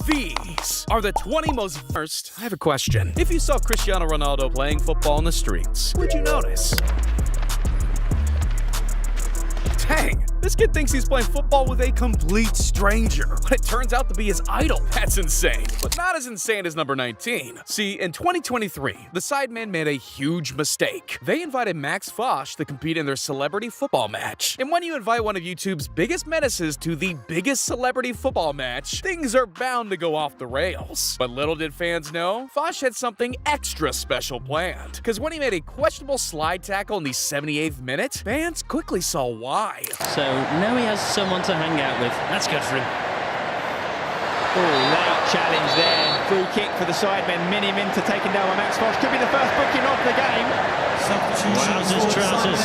These are the 20 most... First, I have a question. If you saw Cristiano Ronaldo playing football in the streets, would you notice? Dang, this kid thinks he's playing football with a complete stranger, but it turns out to be his idol. That's insane, but not as insane as number 19. See, in 2023, the Sidemen made a huge mistake. They invited Max Fosh to compete in their celebrity football match. And when you invite one of YouTube's biggest menaces to the biggest celebrity football match, things are bound to go off the rails. But little did fans know, Fosh had something extra special planned. Because when he made a questionable slide tackle in the 78th minute, fans quickly saw why. So now he has someone to hang out with. That's good for him. Oh, late challenge there. Free kick for the Sidemen. Mini-Minter taken down by Max Fosh. Could be the first booking of the game. Wowzers, trousers.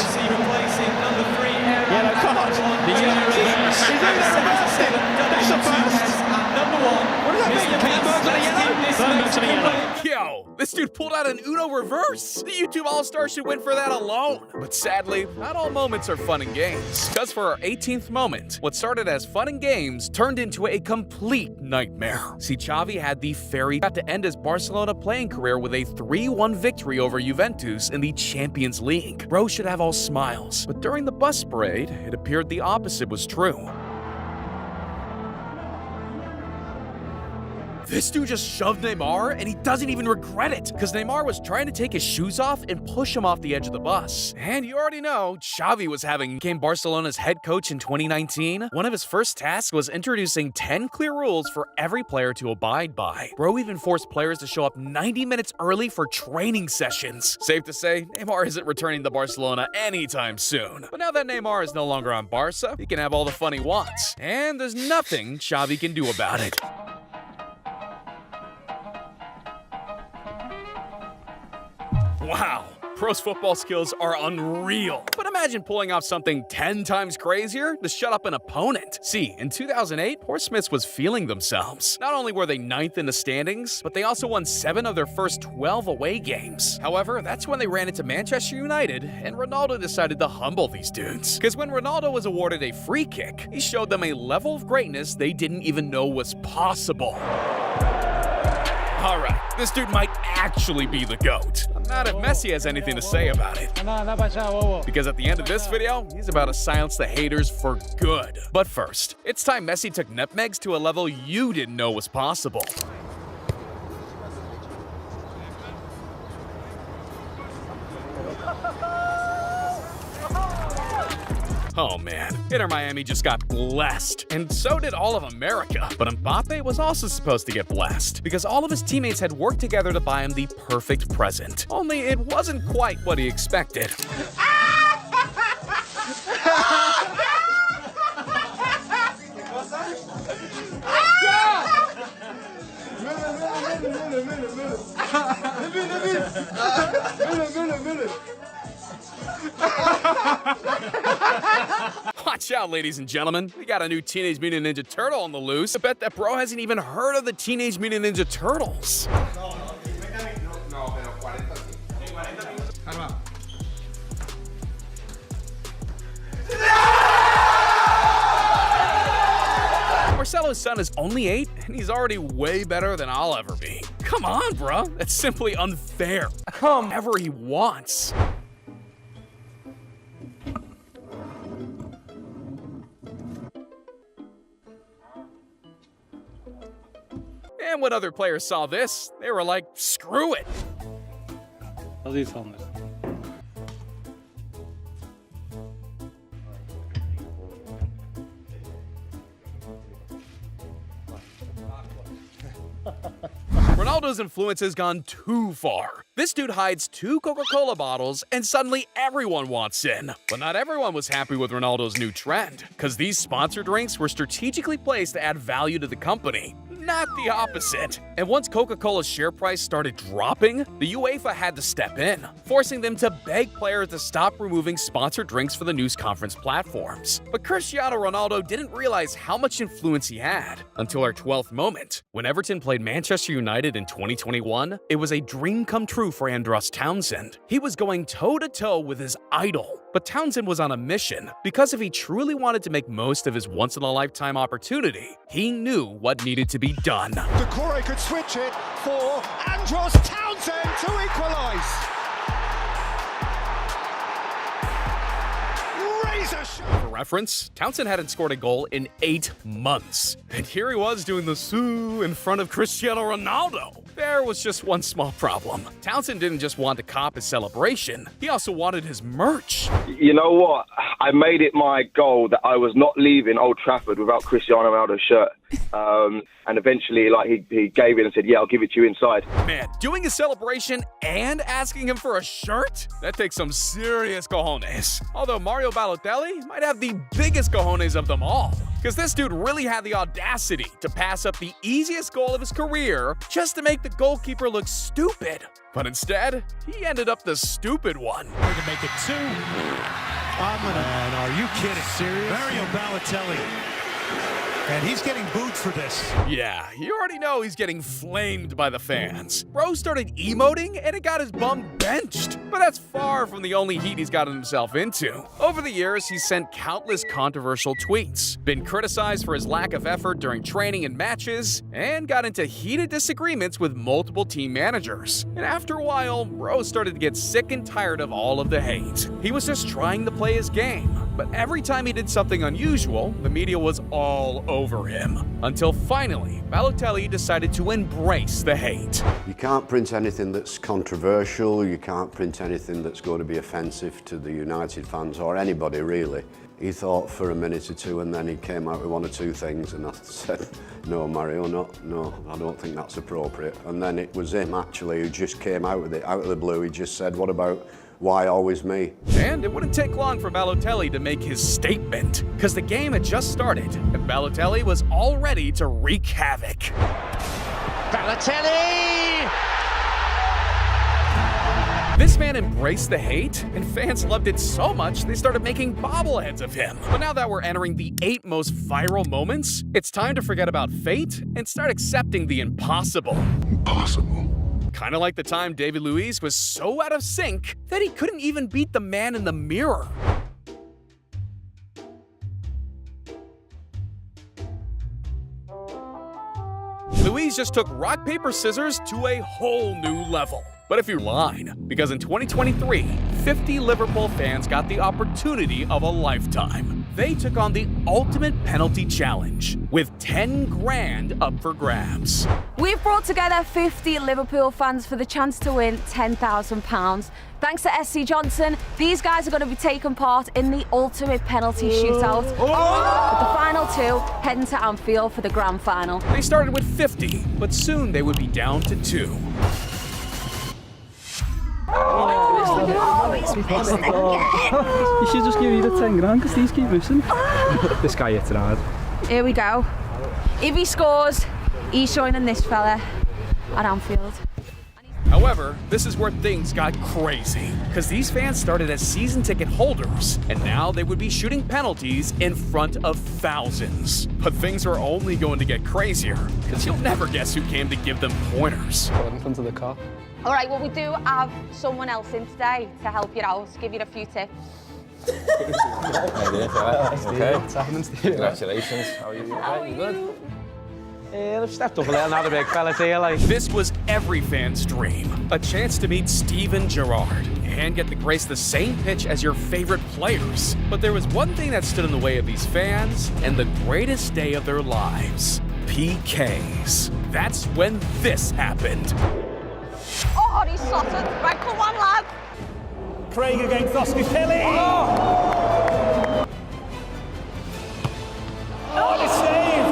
Yellow card. The yellow reverse. Is that reversed it? That's a first. What does that mean? Bernberg's on a yellow? Bernberg's on a yellow. Yo, this dude pulled out an Uno reverse. The YouTube All-Star should win for that alone. But sadly, not all moments are fun and games. Because for our 18th moment, what started as fun and games turned into a complete nightmare. See, Xavi had the got to end his Barcelona playing career with a 3-1 victory over Juventus in the Champions League. Bro should have all smiles. But during the bus parade, it appeared the opposite was true. This dude just shoved Neymar, and he doesn't even regret it, because Neymar was trying to take his shoes off and push him off the edge of the bus. And you already know, Xavi became Barcelona's head coach in 2019. One of his first tasks was introducing 10 clear rules for every player to abide by. Bro even forced players to show up 90 minutes early for training sessions. Safe to say, Neymar isn't returning to Barcelona anytime soon. But now that Neymar is no longer on Barca, he can have all the fun he wants. And there's nothing Xavi can do about it. Wow, Bro's football skills are unreal. But imagine pulling off something 10 times crazier to shut up an opponent. See, in 2008, Portsmouth was feeling themselves. Not only were they 9th in the standings, but they also won 7 of their first 12 away games. However, that's when they ran into Manchester United, and Ronaldo decided to humble these dudes. Because when Ronaldo was awarded a free kick, he showed them a level of greatness they didn't even know was possible. Alright, this dude might actually be the GOAT. Not if Messi has anything to say about it. Because at the end of this video, he's about to silence the haters for good. But first, it's time Messi took nutmegs to a level you didn't know was possible. Oh man, Inter Miami just got blessed, and so did all of America. But Mbappe was also supposed to get blessed, because all of his teammates had worked together to buy him the perfect present. Only it wasn't quite what he expected. Watch out, ladies and gentlemen. We got a new Teenage Mutant Ninja Turtle on the loose. I bet that bro hasn't even heard of the Teenage Mutant Ninja Turtles. Marcelo's son is only 8, and he's already way better than I'll ever be. Come on, bro. That's simply unfair. Come whenever he wants. And when other players saw this, they were like, screw it. Ronaldo's influence has gone too far. This dude hides 2 Coca-Cola bottles and suddenly everyone wants in. But not everyone was happy with Ronaldo's new trend, because these sponsored drinks were strategically placed to add value to the company. Not the opposite. And once Coca-Cola's share price started dropping, the UEFA had to step in, forcing them to beg players to stop removing sponsored drinks for the news conference platforms. But Cristiano Ronaldo didn't realize how much influence he had until our 12th moment. When Everton played Manchester United in 2021, it was a dream come true true for Andros Townsend. He was going toe-to-toe with his idol. But Townsend was on a mission, because if he truly wanted to make most of his once-in-a-lifetime opportunity, he knew what needed to be done. Doucouré could switch it for Andros Townsend to equalise. For reference, Townsend hadn't scored a goal in 8 months. And here he was doing the soo in front of Cristiano Ronaldo. There was just one small problem. Townsend didn't just want to cop his celebration, he also wanted his merch. You know what? I made it my goal that I was not leaving Old Trafford without Cristiano Ronaldo's shirt. And eventually, he gave it and said, yeah, I'll give it to you inside. Man, doing a celebration and asking him for a shirt? That takes some serious cojones. Although Mario Balotelli might have the biggest cojones of them all. Because this dude really had the audacity to pass up the easiest goal of his career just to make the goalkeeper look stupid. But instead, he ended up the stupid one. We're to make it 2. Man, are you kidding? Serious? Mario Balotelli. And he's getting booed for this. Yeah, you already know he's getting flamed by the fans. Bro started emoting and it got his bum benched. But that's far from the only heat he's gotten himself into. Over the years, he's sent countless controversial tweets, been criticized for his lack of effort during training and matches, and got into heated disagreements with multiple team managers. And after a while, Bro started to get sick and tired of all of the hate. He was just trying to play his game. But every time he did something unusual, the media was all over him. Until finally, Balotelli decided to embrace the hate. You can't print anything that's controversial, you can't print anything that's going to be offensive to the United fans or anybody really. He thought for a minute or two and then he came out with 1 or 2 things and I said, no Mario, no, I don't think that's appropriate. And then it was him actually who just came out with it, out of the blue. He just said, what about why always me? And it wouldn't take long for Balotelli to make his statement, because the game had just started, and Balotelli was all ready to wreak havoc. Balotelli! This man embraced the hate, and fans loved it so much they started making bobbleheads of him. But now that we're entering the 8 most viral moments, it's time to forget about fate and start accepting the impossible. Impossible. Kinda like the time David Luiz was so out of sync that he couldn't even beat the man in the mirror. Luiz just took rock, paper, scissors to a whole new level. But if you're lying, because in 2023, 50 Liverpool fans got the opportunity of a lifetime. They took on the ultimate penalty challenge, with 10 grand up for grabs. We've brought together 50 Liverpool fans for the chance to win £10,000. Thanks to SC Johnson, these guys are going to be taking part in the ultimate penalty shootout. With the final 2 heading to Anfield for the grand final. They started with 50, but soon they would be down to 2. You should just give you the 10 grand because these keep missing. This guy hits it hard. Here we go. If he scores, he's joining this fella at Anfield. However, this is where things got crazy, because these fans started as season ticket holders, and now they would be shooting penalties in front of thousands. But things are only going to get crazier, because you'll never guess who came to give them pointers. Put it in front of the car. All right, well, we do have someone else in today to help you out, give you a few tips. Okay. What's happening, Steve? Congratulations. How are you? How are you? I've stepped up a little now, the big fella's here, like. This was every fan's dream, a chance to meet Steven Gerrard and get to grace the same pitch as your favorite players. But there was one thing that stood in the way of these fans and the greatest day of their lives: PKs. That's when this happened. Oh, he's slotted. Right, come on, lad. Craig against Oscar Kelly. Oh, it's saved.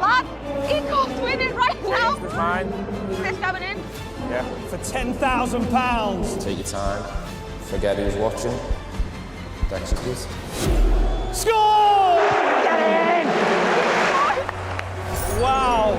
Lad, he could win it right now. Fine. Is this coming in? Yeah. For £10,000. Take your time. Forget who's watching. Execute. Score! Get in! Wow,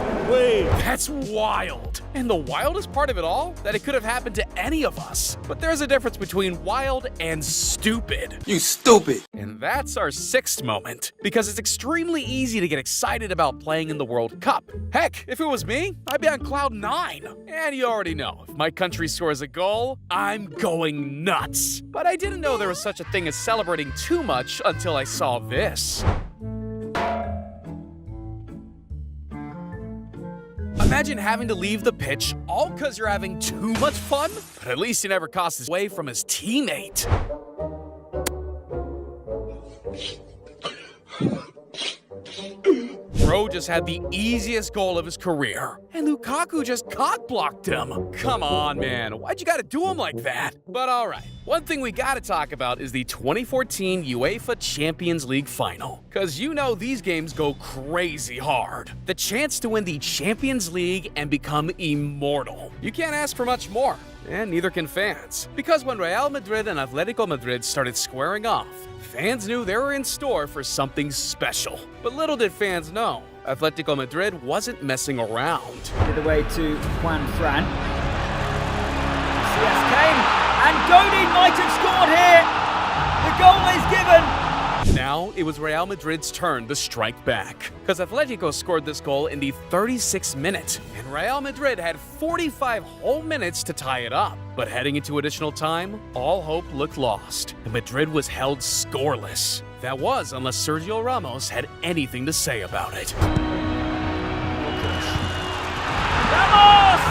That's wild. And the wildest part of it all, that it could have happened to any of us. But there's a difference between wild and stupid. You stupid. And that's our sixth moment, because it's extremely easy to get excited about playing in the World Cup. Heck, if it was me, I'd be on cloud 9. And you already know, if my country scores a goal, I'm going nuts. But I didn't know there was such a thing as celebrating too much until I saw this. Imagine having to leave the pitch all because you're having too much fun, but at least he never cost his way from his teammate. Bro just had the easiest goal of his career, and Lukaku just cock-blocked him. Come on, man. Why'd you gotta do him like that? But alright, one thing we gotta talk about is the 2014 UEFA Champions League final. Cause you know these games go crazy hard. The chance to win the Champions League and become immortal. You can't ask for much more, and neither can fans. Because when Real Madrid and Atletico Madrid started squaring off, fans knew they were in store for something special. But little did fans know, Atletico Madrid wasn't messing around. The way to Juan Fran. CS came, and Godin might have scored here. The goal is given. Now it was Real Madrid's turn to strike back, because Atletico scored this goal in the 36th minute, and Real Madrid had 45 whole minutes to tie it up. But heading into additional time, all hope looked lost, and Madrid was held scoreless. That was unless Sergio Ramos had anything to say about it. Ramos!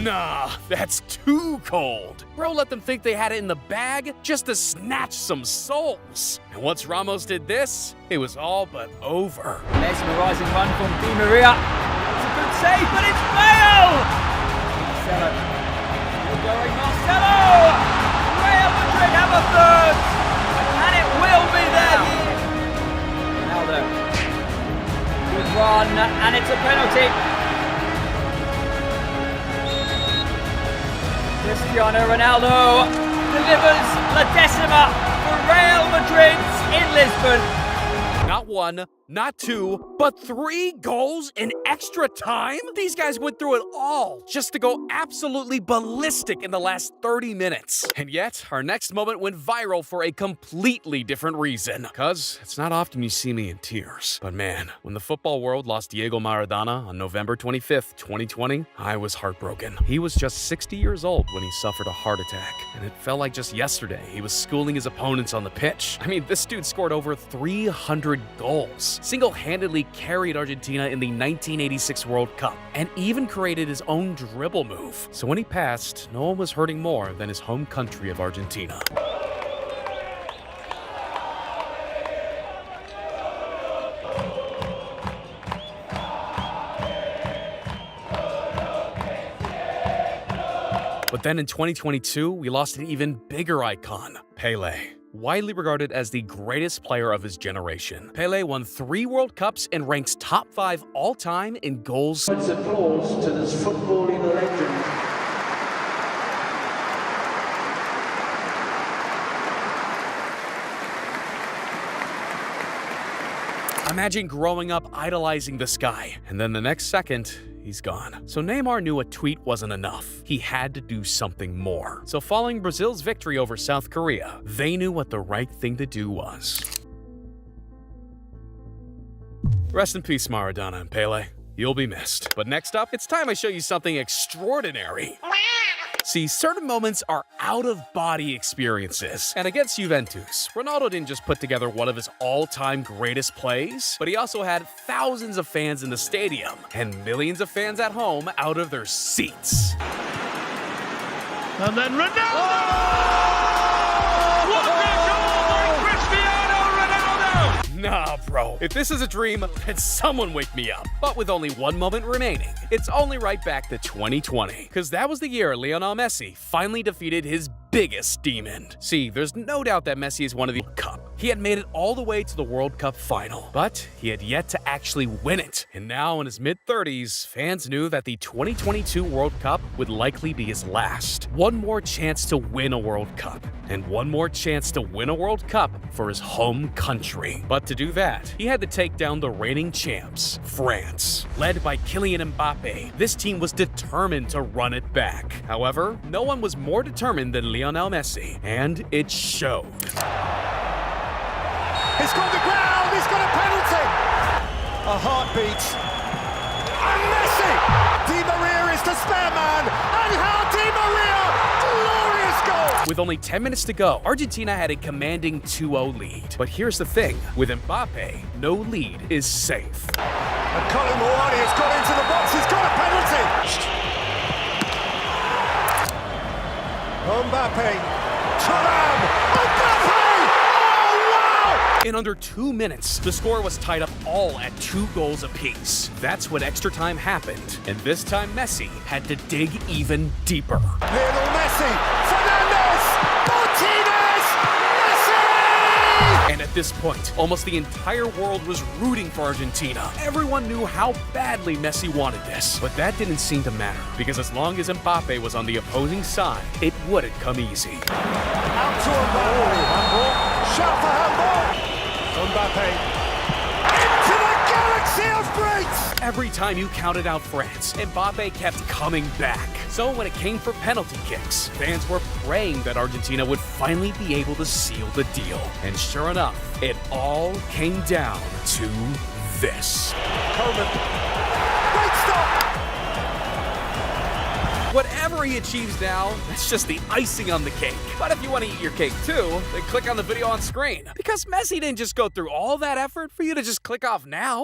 Nah, that's too cold. Bro let them think they had it in the bag just to snatch some souls. And once Ramos did this, it was all but over. Mesmerizing one from Di Maria. It's a good save, but it's Bale! Marcelo. Still going Marcelo! Real Madrid have a third! And it will be their year! Ronaldo. Good run, and it's a penalty. Cristiano Ronaldo delivers La Decima for Real Madrid in Lisbon. Not one, not two, but 3 goals in extra time? These guys went through it all just to go absolutely ballistic in the last 30 minutes. And yet, our next moment went viral for a completely different reason. Because it's not often you see me in tears. But man, when the football world lost Diego Maradona on November 25th, 2020, I was heartbroken. He was just 60 years old when he suffered a heart attack. And it felt like just yesterday he was schooling his opponents on the pitch. I mean, this dude scored over 300 goals, single-handedly carried Argentina in the 1986 World Cup, and even created his own dribble move. So when he passed, no one was hurting more than his home country of Argentina. But then in 2022, we lost an even bigger icon, Pelé. Widely regarded as the greatest player of his generation, Pelé won 3 World Cups and ranks top 5 all-time in goals. It's applause to this footballing legend. Imagine growing up idolizing this guy, and then the next second, he's gone. So Neymar knew a tweet wasn't enough. He had to do something more. So following Brazil's victory over South Korea, they knew what the right thing to do was. Rest in peace, Maradona and Pelé. You'll be missed. But next up, it's time I show you something extraordinary. See, certain moments are out-of-body experiences. And against Juventus, Ronaldo didn't just put together one of his all-time greatest plays, but he also had thousands of fans in the stadium and millions of fans at home out of their seats. And then Ronaldo! What a goal by Cristiano Ronaldo! Nah, bro. If this is a dream, then someone wake me up. But with only one moment remaining, it's only right back to 2020. Because that was the year Lionel Messi finally defeated his biggest demon. See, there's no doubt that Messi is one of the Cup. He had made it all the way to the World Cup final, but he had yet to actually win it. And now in his mid-30s, fans knew that the 2022 World Cup would likely be his last. One more chance to win a World Cup, and one more chance to win a World Cup for his home country. But to do that, he had to take down the reigning champs, France. Led by Kylian Mbappe, this team was determined to run it back. However, no one was more determined than Lionel Messi, and it showed. He's got the ground, he's got a penalty! A heartbeat. And Messi! Di Maria is the spare man, and how Di Maria! Glorious goal! With only 10 minutes to go, Argentina had a commanding 2-0 lead. But here's the thing, with Mbappe, no lead is safe. And Colin Moani has got into the box, he's got a penalty! Mbappe, Thuram, Mbappe! Oh, wow! In under 2 minutes, the score was tied up all at 2 goals apiece. That's when extra time happened, and this time Messi had to dig even deeper. Lionel Messi, Fernandes, Martinez, Messi! And at this point, almost the entire world was rooting for Argentina. Everyone knew how badly Messi wanted this, but that didn't seem to matter, because as long as Mbappe was on the opposing side, it wouldn't come easy. Out to Mbappe, shout for handball! Mbappe, into the galaxy of greats! Every time you counted out France, Mbappe kept coming back. So when it came for penalty kicks, fans were praying that Argentina would finally be able to seal the deal. And sure enough, it all came down to this. Coleman, great stop! Whatever he achieves now, that's just the icing on the cake. But if you want to eat your cake too, then click on the video on screen. Because Messi didn't just go through all that effort for you to just click off now.